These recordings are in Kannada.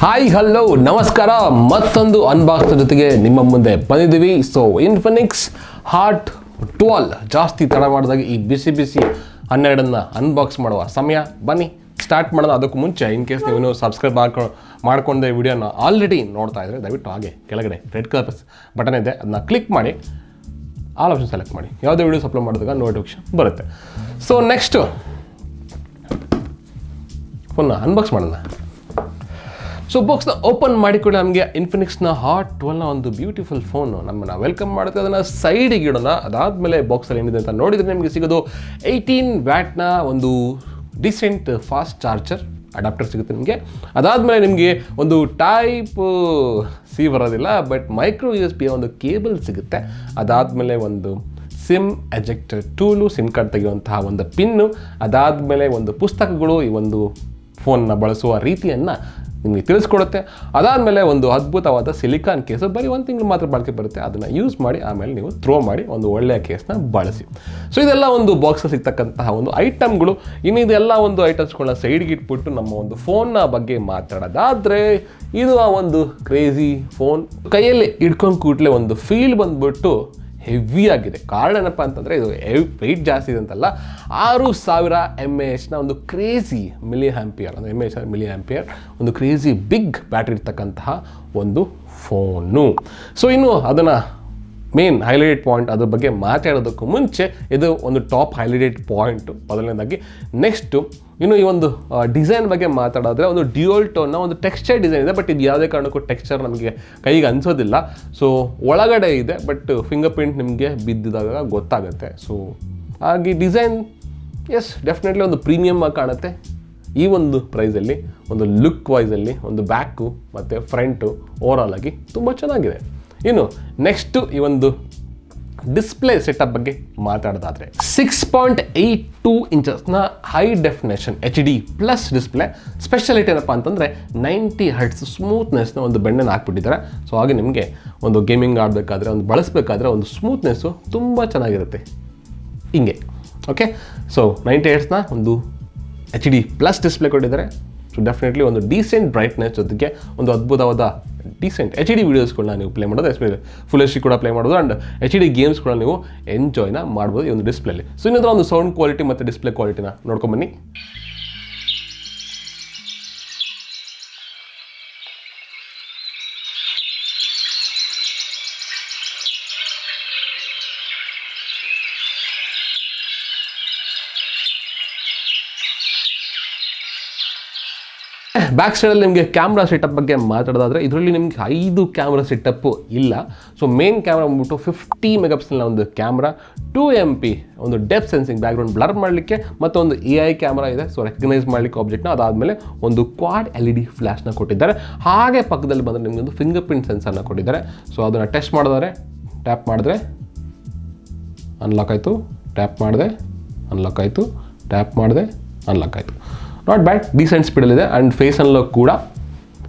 ಹಾಯ್ ಹಲೋ ನಮಸ್ಕಾರ ಮತ್ತೊಂದು ಅನ್ಬಾಕ್ಸ್ ಜೊತೆಗೆ ನಿಮ್ಮ ಮುಂದೆ ಬಂದಿದ್ದೀವಿ. ಸೊ ಇನ್ಫಿನಿಕ್ಸ್ ಹಾಟ್ 12 ಜಾಸ್ತಿ ತಡ ಮಾಡಿದಾಗ ಈ ಬಿಸಿ 12 ಅನ್ಬಾಕ್ಸ್ ಮಾಡುವ ಸಮಯ. ಬನ್ನಿ ಸ್ಟಾರ್ಟ್ ಮಾಡೋಣ. ಅದಕ್ಕೂ ಮುಂಚೆ ಇನ್ ಕೇಸ್ ನೀವು ಸಬ್ಸ್ಕ್ರೈಬ್ ಮಾಡ್ಕೊಂಡೆ ವಿಡಿಯೋನ ಆಲ್ರೆಡಿ ನೋಡ್ತಾ ಇದ್ದರೆ ದಯವಿಟ್ಟು ಹಾಗೆ ಕೆಳಗಡೆ ರೆಡ್ ಕಲರ್ ಬಟನ್ ಇದೆ, ಅದನ್ನ ಕ್ಲಿಕ್ ಮಾಡಿ ಆಲ್ ಆಪ್ಷನ್ ಸೆಲೆಕ್ಟ್ ಮಾಡಿ. ಯಾವುದೇ ವಿಡಿಯೋಸ್ ಅಪ್ಲೋಡ್ ಮಾಡಿದಾಗ ನೋಟಿಫಿಕೇಶನ್ ಬರುತ್ತೆ. ಸೊ ನೆಕ್ಸ್ಟು ಫೋನ್ನ ಅನ್ಬಾಕ್ಸ್ ಮಾಡೋಣ. ಸೊ ಬಾಕ್ಸ್ನ ಓಪನ್ ಮಾಡಿಕೊಂಡು ನಮಗೆ ಇನ್ಫಿನಿಕ್ಸ್ನ ಹಾಟ್ 12ನ ಒಂದು ಬ್ಯೂಟಿಫುಲ್ ಫೋನು ನಮ್ಮನ್ನು ವೆಲ್ಕಮ್ ಮಾಡುತ್ತೆ. ಅದನ್ನು ಸೈಡಿಗೆ ಇಡೋಣ. ಅದಾದಮೇಲೆ ಬಾಕ್ಸಲ್ಲಿ ಏನಿದೆ ಅಂತ ನೋಡಿದರೆ ನಿಮಗೆ ಸಿಗೋದು 18 ವ್ಯಾಟ್ನ ಒಂದು ಡಿಸೆಂಟ್ ಫಾಸ್ಟ್ ಚಾರ್ಜರ್ ಅಡಾಪ್ಟರ್ ಸಿಗುತ್ತೆ ನಿಮಗೆ. ಅದಾದಮೇಲೆ ನಿಮಗೆ ಒಂದು ಟೈಪ್ ಸಿ ಬರೋದಿಲ್ಲ, ಬಟ್ ಮೈಕ್ರೋ USB ಒಂದು ಕೇಬಲ್ ಸಿಗುತ್ತೆ. ಅದಾದಮೇಲೆ ಒಂದು SIM ejector tool, SIM card ತೆಗೆಯುವಂತಹ ಒಂದು ಪಿನ್ನು, ಅದಾದಮೇಲೆ ಒಂದು ಪುಸ್ತಕಗಳು ಈ ಒಂದು ಫೋನ್ನ ಬಳಸುವ ರೀತಿಯನ್ನು ನಿಮಗೆ ತಿಳಿಸ್ಕೊಡುತ್ತೆ. ಅದಾದಮೇಲೆ ಒಂದು ಅದ್ಭುತವಾದ ಸಿಲಿಕಾನ್ ಕೇಸು, ಬರೀ 1 ತಿಂಗಳು ಮಾತ್ರ ಬಳಕೆ ಬರುತ್ತೆ. ಅದನ್ನು ಯೂಸ್ ಮಾಡಿ ಆಮೇಲೆ ನೀವು ಥ್ರೋ ಮಾಡಿ ಒಂದು ಒಳ್ಳೆಯ ಕೇಸ್ನ ಬಳಸಿ. ಸೊ ಇದೆಲ್ಲ ಒಂದು ಬಾಕ್ಸಲ್ಲಿ ಸಿಗ್ತಕ್ಕಂತಹ ಒಂದು ಐಟಮ್ಗಳು. ಇನ್ನು ಇದೆಲ್ಲ ಒಂದು ಐಟಮ್ಸ್ಗಳನ್ನ ಸೈಡ್ಗೆ ಇಟ್ಬಿಟ್ಟು ನಮ್ಮ ಒಂದು ಫೋನ್ನ ಬಗ್ಗೆ ಮಾತಾಡೋದಾದರೆ, ಇದು ಆ ಒಂದು ಕ್ರೇಜಿ ಫೋನ್. ಕೈಯಲ್ಲಿ ಇಟ್ಕೊಂಡು ಕೂಡಲೇ ಒಂದು ಫೀಲ್ ಬಂದ್ಬಿಟ್ಟು ಹೆವಿ ಆಗಿದೆ. ಕಾರಣ ಏನಪ್ಪ ಅಂತಂದರೆ ಇದು ವೆಯ್ಟ್ ಜಾಸ್ತಿ ಇದೆ ಅಂತಲ್ಲ, 6000 mAh ಒಂದು ಕ್ರೇಜಿ mAh ಅಂದರೆ mAh ಒಂದು ಕ್ರೇಜಿ ಬಿಗ್ ಬ್ಯಾಟ್ರಿ ಇರ್ತಕ್ಕಂತಹ ಒಂದು ಫೋನು. ಸೊ ಇನ್ನು ಅದನ್ನು ಮೇನ್ ಹೈಲೈಟ್ ಪಾಯಿಂಟ್ ಅದ್ರ ಬಗ್ಗೆ ಮಾತಾಡೋದಕ್ಕೂ ಮುಂಚೆ ಇದು ಒಂದು ಟಾಪ್ ಹೈಲೈಟೆಡ್ ಪಾಯಿಂಟು ಮೊದಲನೇದಾಗಿ. ನೆಕ್ಸ್ಟು ಇನ್ನು ಈ ಒಂದು ಡಿಸೈನ್ ಬಗ್ಗೆ ಮಾತಾಡಿದ್ರೆ, ಒಂದು ಡ್ಯೂಯಲ್ ಟೋನ್ನ ಒಂದು ಟೆಕ್ಸ್ಚರ್ ಡಿಸೈನ್ ಇದೆ, ಬಟ್ ಇದು ಯಾವುದೇ ಕಾರಣಕ್ಕೂ ಟೆಕ್ಸ್ಚರ್ ನಮಗೆ ಕೈಗೆ ಅನಿಸೋದಿಲ್ಲ. ಸೊ ಒಳಗಡೆ ಇದೆ, ಬಟ್ ಫಿಂಗರ್ ಪ್ರಿಂಟ್ ನಿಮಗೆ ಬಿದ್ದಿದಾಗ ಗೊತ್ತಾಗುತ್ತೆ. ಸೊ ಹಾಗೆ ಡಿಸೈನ್ ಎಸ್ ಡೆಫಿನೆಟ್ಲಿ ಒಂದು ಪ್ರೀಮಿಯಮ್ ಆಗಿ ಕಾಣುತ್ತೆ ಈ ಒಂದು ಪ್ರೈಸಲ್ಲಿ. ಒಂದು ಲುಕ್ ವೈಸಲ್ಲಿ ಒಂದು ಬ್ಯಾಕು ಮತ್ತು ಫ್ರಂಟು ಓವರಾಲ್ ಆಗಿ ತುಂಬ ಚೆನ್ನಾಗಿದೆ. ಇನ್ನು ನೆಕ್ಸ್ಟು ಈ ಒಂದು ಡಿಸ್ಪ್ಲೇ ಸೆಟಪ್ ಬಗ್ಗೆ ಮಾತಾಡೋದಾದರೆ, 6.82 ಇಂಚಸ್ನ high definition HD plus display. Speciality ಏನಪ್ಪ ಅಂತಂದರೆ 90 ಹರ್ಟ್ಸ್ ಸ್ಮೂತ್ನೆಸ್ನ ಒಂದು ಬೆಣ್ಣೆನ ಹಾಕ್ಬಿಟ್ಟಿದ್ದಾರೆ. ಸೊ ಹಾಗೆ ನಿಮಗೆ ಒಂದು ಗೇಮಿಂಗ್ ಆಡಬೇಕಾದ್ರೆ, ಒಂದು ಬಳಸಬೇಕಾದ್ರೆ ಒಂದು ಸ್ಮೂತ್ನೆಸ್ಸು ತುಂಬ ಚೆನ್ನಾಗಿರುತ್ತೆ ಹಿಂಗೆ. ಓಕೆ, ಸೊ 90 ಹರ್ಟ್ಸ್ನ ಒಂದು HD ಪ್ಲಸ್ ಡಿಸ್ಪ್ಲೇ ಕೊಟ್ಟಿದ್ದಾರೆ. ಸೊ ಡೆಫಿನೆಟ್ಲಿ ಒಂದು ಡೀಸೆಂಟ್ ಬ್ರೈಟ್ನೆಸ್ ಜೊತೆಗೆ ಒಂದು ಅದ್ಭುತವಾದ ಡೀಸೆಂಟ್ HD ವೀಡಿಯೋಸ್ಗಳನ್ನ ನೀವು ಪ್ಲೇ ಮಾಡೋದು, ಎಸ್ಪೆಷಲಿ ಫುಲ್ HD ಕೂಡ ಪ್ಲೇ ಮಾಡೋದು, ಆ್ಯಂಡ್ HD ಗೇಮ್ಸ್ ಕೂಡ ನೀವು ಎಂಜಾಯ್ನ ಮಾಡ್ಬೋದು ಈ ಒಂದು ಡಿಸ್ಪ್ಲೇಲಿ. ಸೊ ಇನ್ನೊಂದು ಒಂದು ಸೌಂಡ್ ಕ್ವಾಲಿಟಿ ಮತ್ತು ಡಿಸ್ಪ್ಲೇ ಕ್ವಾಲಿಟಿನ ನೋಡ್ಕೊಂಬನ್ನಿ. ಬ್ಯಾಕ್ ಸೈಡಲ್ಲಿ ನಿಮಗೆ ಕ್ಯಾಮ್ರಾ ಸೆಟಪ್ ಬಗ್ಗೆ ಮಾತಾಡೋದಾದರೆ, ಇದರಲ್ಲಿ ನಿಮಗೆ 5 ಕ್ಯಾಮ್ರಾ ಸೆಟಪ್ಪು ಇಲ್ಲ. ಸೊ ಮೇನ್ ಕ್ಯಾಮ್ರಾ ಬಂದ್ಬಿಟ್ಟು 50 ಮೆಗಾಪಿಕ್ಸೆಲ್ನ ಒಂದು ಕ್ಯಾಮ್ರಾ, 2MP ಒಂದು ಡೆಪ್ತ್ ಸೆನ್ಸಿಂಗ್ ಬ್ಯಾಕ್ಗ್ರೌಂಡ್ ಬ್ಲರ್ ಮಾಡಲಿಕ್ಕೆ, ಮತ್ತು ಒಂದು AI ಕ್ಯಾಮ್ರಾ ಇದೆ, ಸೊ ರೆಕಗ್ನೈಸ್ ಮಾಡಲಿಕ್ಕೆ ಆಬ್ಜೆಕ್ಟ್ನ. ಅದಾದಮೇಲೆ ಒಂದು ಕ್ವಾಡ್ LED ಫ್ಲ್ಯಾಶ್ನ ಕೊಟ್ಟಿದ್ದಾರೆ. ಹಾಗೆ ಪಕ್ಕದಲ್ಲಿ ಬಂದರೆ ನಿಮಗೆ ಒಂದು ಫಿಂಗರ್ ಪ್ರಿಂಟ್ ಸೆನ್ಸರ್ನ ಕೊಟ್ಟಿದ್ದಾರೆ. ಸೊ ಅದನ್ನು ಟೆಸ್ಟ್ ಮಾಡಿದರೆ, ಟ್ಯಾಪ್ ಮಾಡಿದ್ರೆ ಅನ್ಲಾಕ್ ಆಯಿತು, ಟ್ಯಾಪ್ ಮಾಡಿದೆ ಅನ್ಲಾಕ್ ಆಯಿತು, ಟ್ಯಾಪ್ ಮಾಡಿದೆ ಅನ್ಲಾಕ್ ಆಯಿತು. ನಾಟ್ ಬ್ಯಾಡ್, ಡೀಸೆಂಟ್ ಸ್ಪೀಡಲ್ಲಿದೆ. ಆ್ಯಂಡ್ ಫೇಸ್ ಅನ್ಲಾಕ್ ಕೂಡ,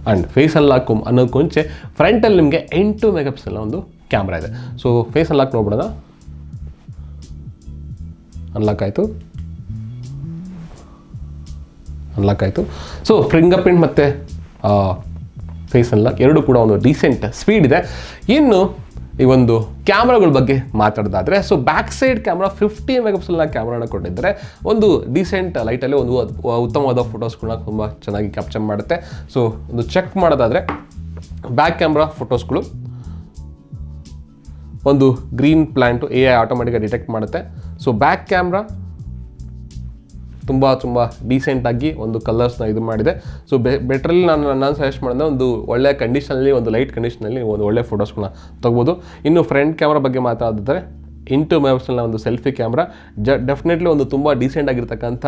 ಆ್ಯಂಡ್ ಫೇಸ್ ಅನ್ಲಾಕ್ ಅನ್ನೋದಕ್ಕೆ ಮುಂಚೆ ಫ್ರಂಟಲ್ಲಿ ನಿಮಗೆ 8 ಮೆಗಾಪಿಕ್ಸೆಲ್ನ ಒಂದು ಕ್ಯಾಮ್ರಾ ಇದೆ. ಸೊ ಫೇಸ್ ಅನ್ಲಾಕ್ ನೋಡ್ಬಿಡೋಣ. ಅನ್ಲಾಕ್ ಆಯಿತು, ಅನ್ಲಾಕ್ ಆಯಿತು. ಸೊ ಫಿಂಗರ್ ಪ್ರಿಂಟ್ ಮತ್ತು ಫೇಸ್ ಅನ್ಲಾಕ್ ಎರಡೂ ಕೂಡ ಒಂದು ಡೀಸೆಂಟ್ ಸ್ಪೀಡ್ ಇದೆ. ಇನ್ನು ಈ ಒಂದು ಕ್ಯಾಮ್ರಾಗಳ ಬಗ್ಗೆ ಮಾತಾಡೋದಾದರೆ, ಸೊ ಬ್ಯಾಕ್ ಸೈಡ್ ಕ್ಯಾಮ್ರಾ 50 ಮೆಗಾಪಿಕ್ಸೆಲ್ನ ಕ್ಯಾಮ್ರಾನ ಕೊಟ್ಟಿದ್ದಾರೆ. ಒಂದು ಡೀಸೆಂಟ್ ಲೈಟಲ್ಲಿ ಒಂದು ಉತ್ತಮವಾದ ಫೋಟೋಸ್ಗಳನ್ನ ತುಂಬ ಚೆನ್ನಾಗಿ ಕ್ಯಾಪ್ಚರ್ ಮಾಡುತ್ತೆ. ಸೊ ಒಂದು ಚೆಕ್ ಮಾಡೋದಾದರೆ, ಬ್ಯಾಕ್ ಕ್ಯಾಮ್ರಾ ಫೋಟೋಸ್ಗಳು ಒಂದು ಗ್ರೀನ್ ಪ್ಲ್ಯಾಂಟು AI ಆಟೋಮೆಟಿಕಾಗಿ ಡಿಟೆಕ್ಟ್ ಮಾಡುತ್ತೆ. ಸೊ ಬ್ಯಾಕ್ ಕ್ಯಾಮ್ರಾ ತುಂಬ ಡೀಸೆಂಟಾಗಿ ಒಂದು ಕಲರ್ಸ್ನ ಇದು ಮಾಡಿದೆ. ಸೊ ಬೆಟ್ರಲ್ಲಿ ನಾನು ಸಜೆಸ್ಟ್ ಮಾಡಿದೆ, ಒಂದು ಒಳ್ಳೆಯ ಕಂಡೀಷನಲ್ಲಿ, ಒಂದು ಲೈಟ್ ಕಂಡೀಷನಲ್ಲಿ ಒಂದು ಒಳ್ಳೆಯ ಫೋಟೋಸ್ಗಳನ್ನ ತೊಗೋಬೋದು. ಇನ್ನು ಫ್ರಂಟ್ ಕ್ಯಾಮ್ರಾ ಬಗ್ಗೆ ಮಾತಾಡಿದ್ರೆ, 8 ಮೆಗಾಪಿಕ್ಸೆಲ್ನ ಒಂದು ಸೆಲ್ಫಿ ಕ್ಯಾಮ್ರಾ, ಡೆಫಿನೆಟ್ಲಿ ಒಂದು ತುಂಬ ಡೀಸೆಂಟ್ ಆಗಿರ್ತಕ್ಕಂಥ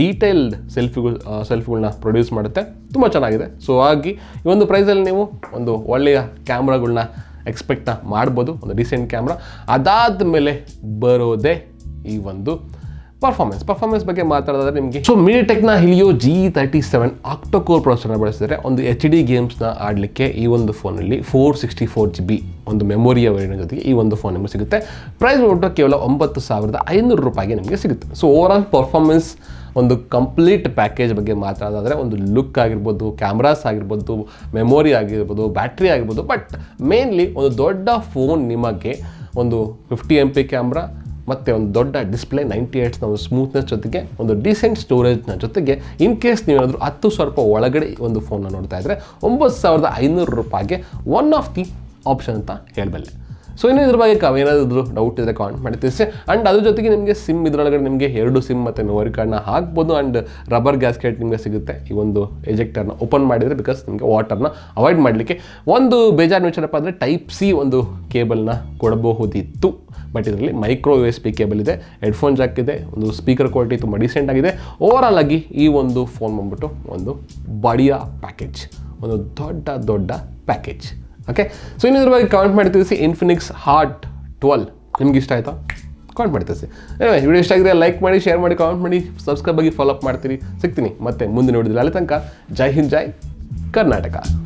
ಡೀಟೇಲ್ಡ್ ಸೆಲ್ಫಿಗಳನ್ನ ಪ್ರೊಡ್ಯೂಸ್ ಮಾಡುತ್ತೆ. ತುಂಬ ಚೆನ್ನಾಗಿದೆ. ಸೊ ಹಾಗೆ ಈ ಒಂದು ಪ್ರೈಸಲ್ಲಿ ನೀವು ಒಂದು ಒಳ್ಳೆಯ ಕ್ಯಾಮ್ರಾಗಳನ್ನ ಎಕ್ಸ್ಪೆಕ್ಟ್ನ ಮಾಡ್ಬೋದು, ಒಂದು ಡೀಸೆಂಟ್ ಕ್ಯಾಮ್ರಾ. ಅದಾದ ಮೇಲೆ ಬರೋದೇ ಈ ಒಂದು ಪರ್ಫಾರ್ಮೆನ್ಸ್ ಬಗ್ಗೆ ಮಾತಾಡೋದಾದ್ರೆ ನಿಮಗೆ, ಸೊ MediaTekನ Helio G37 ಆಕ್ಟೋಕೋರ್ ಪ್ರೊಸೆಸರ್ನ ಬಳಸಿದರೆ ಒಂದು HD ಗೇಮ್ಸ್ನ ಆಡಲಿಕ್ಕೆ ಈ ಒಂದು ಫೋನಲ್ಲಿ 464GB ಒಂದು ಮೆಮೊರಿಯ ವೇರಿಯಂಟ್ ಜೊತೆಗೆ ಈ ಒಂದು ಫೋನ್ ನಿಮಗೆ ಸಿಗುತ್ತೆ. ಪ್ರೈಸ್ ಬಂದ್ಬಿಟ್ಟು ಕೇವಲ 9500 ರೂಪಾಯಿಗೆ ನಿಮಗೆ ಸಿಗುತ್ತೆ. ಸೊ ಓವರಾಲ್ ಪರ್ಫಾರ್ಮೆನ್ಸ್ ಒಂದು ಕಂಪ್ಲೀಟ್ ಪ್ಯಾಕೇಜ್ ಬಗ್ಗೆ ಮಾತಾಡೋದಾದರೆ ಒಂದು ಲುಕ್ ಆಗಿರ್ಬೋದು, ಕ್ಯಾಮ್ರಾಸ್ ಆಗಿರ್ಬೋದು, ಮೆಮೊರಿ ಆಗಿರ್ಬೋದು, ಬ್ಯಾಟ್ರಿ ಆಗಿರ್ಬೋದು, ಬಟ್ ಮೇನ್ಲಿ ಒಂದು ದೊಡ್ಡ ಫೋನ್ ನಿಮಗೆ ಒಂದು 50MP ಕ್ಯಾಮ್ರಾ ಮತ್ತು ಒಂದು ದೊಡ್ಡ ಡಿಸ್ಪ್ಲೇ 90 Hz ಒಂದು ಸ್ಮೂತ್ನೆಸ್ ಜೊತೆಗೆ ಒಂದು ಡೀಸೆಂಟ್ ಸ್ಟೋರೇಜ್ನ ಜೊತೆಗೆ ಇನ್ ಕೇಸ್ ನೀವೇನಾದರೂ 10,000 ರೂಪಾಯಿ ಒಳಗಡೆ ಈ ಒಂದು ಫೋನ್ನ ನೋಡ್ತಾ ಇದ್ದರೆ 9,500 ರೂಪಾಯಿಗೆ ಒನ್ ಆಫ್ ದಿ ಆಪ್ಷನ್ ಅಂತ ಹೇಳಬಲ್ಲೆ. ಸೊ ಇನ್ನು ಇದ್ರ ಬಗ್ಗೆ ಏನಾದರೂ ಡೌಟ್ ಇದ್ದರೆ ಕಾಮೆಂಟ್ ಮಾಡಿ ತಿಳಿಸಿ. ಆ್ಯಂಡ್ ಅದ್ರ ಜೊತೆಗೆ ನಿಮಗೆ ಸಿಮ್ ಇದರೊಳಗಡೆ ನಿಮಗೆ 2 ಸಿಮ್ ಮತ್ತು ಮೆಮೊರಿ ಕಾರ್ಡ್ನ ಹಾಕ್ಬೋದು. ಆ್ಯಂಡ್ ರಬ್ಬರ್ ಗ್ಯಾಸ್ಕೆಟ್ ನಿಮಗೆ ಸಿಗುತ್ತೆ ಈ ಒಂದು ಎಜೆಕ್ಟರ್ನ ಓಪನ್ ಮಾಡಿದರೆ, ಬಿಕಾಸ್ ನಿಮಗೆ ವಾಟರ್ನ ಅವಾಯ್ಡ್ ಮಾಡಲಿಕ್ಕೆ. ಒಂದು ಬೇಜಾರು ವಿಚಾರಪ್ಪ ಅಂದರೆ ಟೈಪ್ ಸಿ ಒಂದು ಕೇಬಲ್ನ ಕೊಡಬಹುದಿತ್ತು, ಬಟ್ ಇದರಲ್ಲಿ ಮೈಕ್ರೋ USB ಕೇಬಲ್ ಇದೆ, ಹೆಡ್ಫೋನ್ ಜಾಕ್ ಇದೆ, ಒಂದು ಸ್ಪೀಕರ್ ಕ್ವಾಲಿಟಿ ತುಂಬ ಡೀಸೆಂಟ್ ಆಗಿದೆ. ಓವರಾಲ್ ಆಗಿ ಈ ಒಂದು ಫೋನ್ ಬಂದ್ಬಿಟ್ಟು ಒಂದು ಬಡಿಯಾ ಪ್ಯಾಕೇಜ್, ಒಂದು ದೊಡ್ಡ ಪ್ಯಾಕೇಜ್. ಓಕೆ, ಸೊ ಇನ್ನಿದ್ರ ಬಗ್ಗೆ ಕಾಮೆಂಟ್ ಮಾಡಿ ತಿಳಿಸಿ. ಇನ್ಫಿನಿಕ್ಸ್ ಹಾಟ್ 12 ನಿಮ್ಗೆ ಇಷ್ಟ ಆಯಿತಾ? ಕಾಮೆಂಟ್ ಮಾಡಿ ತಿಳಿಸಿ. ವಿಡಿಯೋ ಇಷ್ಟ ಆಗಿದ್ರೆ ಲೈಕ್ ಮಾಡಿ, ಶೇರ್ ಮಾಡಿ, ಕಾಮೆಂಟ್ ಮಾಡಿ, ಸಬ್ಸ್ಕ್ರೈಬ್ ಆಗಿ ಫಾಲೋ ಅಪ್ ಮಾಡ್ತೀರಿ. ಸಿಗ್ತೀನಿ ಮತ್ತೆ ಮುಂದೆ ನೋಡಿದ್ರೆ ಅಲ್ಲಿ ತನಕ. ಜೈ ಹಿಂದ್, ಜೈ ಕರ್ನಾಟಕ.